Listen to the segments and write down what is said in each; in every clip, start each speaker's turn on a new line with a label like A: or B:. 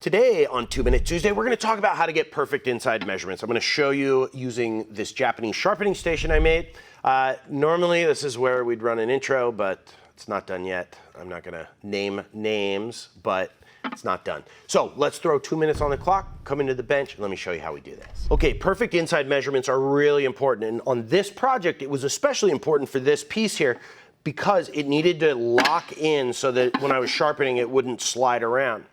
A: Today on 2 Minute Tuesday, we're going to talk about how to get perfect inside measurements. I'm going to show you using this Japanese sharpening station I made. Normally, this is where we'd run an intro, but it's not done yet. I'm not going to name names, but it's not done. So let's throw 2 minutes on the clock, come into the bench, and let me show you how we do this. Okay, perfect inside measurements are really important. And on this project, it was especially important for this piece here because it needed to lock in so that when I was sharpening, it wouldn't slide around.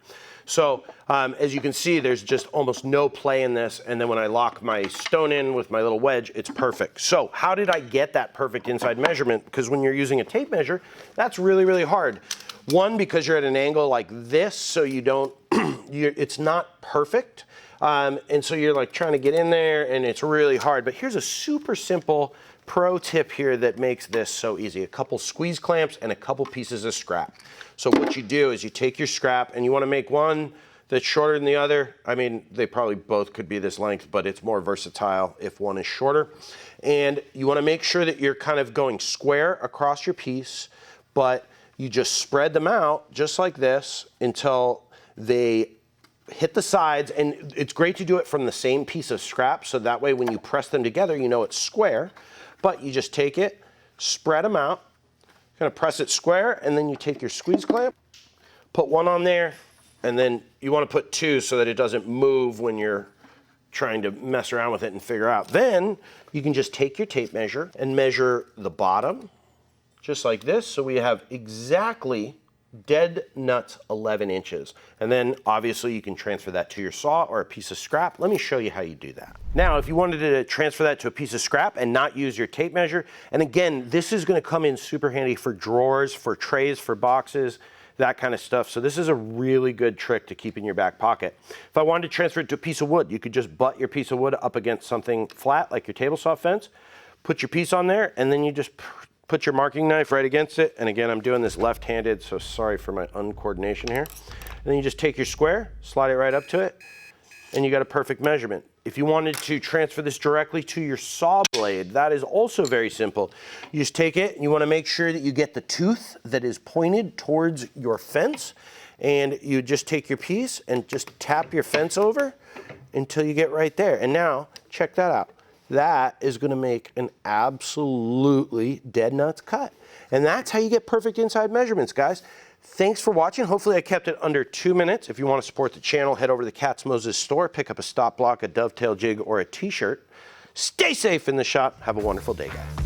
A: So as you can see, there's just almost no play in this. And then when I lock my stone in with my little wedge, it's perfect. So how did I get that perfect inside measurement? Because when you're using a tape measure, that's really, really hard. One, because you're at an angle like this, so you don't, it's not perfect. And so you're like trying to get in there and it's really hard. But here's a super simple pro tip here that makes this so easy. A couple squeeze clamps and a couple pieces of scrap. So what you do is you take your scrap and you want to make one that's shorter than the other. I mean, they probably both could be this length, but it's more versatile if one is shorter. And you want to make sure that you're kind of going square across your piece, but you just spread them out just like this until they hit the sides. And it's great to do it from the same piece of scrap, so that way when you press them together, you know it's square. But you just take it, spread them out, kind of press it square, and then you take your squeeze clamp, put one on there, and then you want to put two so that it doesn't move when you're trying to mess around with it and figure out. Then you can just take your tape measure and measure the bottom, just like this. So we have exactly dead nuts 11 inches. And then obviously you can transfer that to your saw or a piece of scrap. Let me show you how you do that. Now, if you wanted to transfer that to a piece of scrap and not use your tape measure, and again, this is going to come in super handy for drawers, for trays, for boxes, that kind of stuff. So this is a really good trick to keep in your back pocket. If I wanted to transfer it to a piece of wood, you could just butt your piece of wood up against something flat like your table saw fence, put your piece on there, and then you just put your marking knife right against it. And again, I'm doing this left-handed, so sorry for my uncoordination here. And then you just take your square, slide it right up to it, and you got a perfect measurement. If you wanted to transfer this directly to your saw blade, that is also very simple. You just take it, and you want to make sure that you get the tooth that is pointed towards your fence, and you just take your piece and just tap your fence over until you get right there. And now, check that out. That is going to make an absolutely dead nuts cut. And that's how you get perfect inside measurements, guys. Thanks for watching. Hopefully I kept it under 2 minutes. If you want to support the channel, head over to the Katz-Moses store, pick up a stop block, a dovetail jig, or a t-shirt. Stay safe in the shop. Have a wonderful day, guys.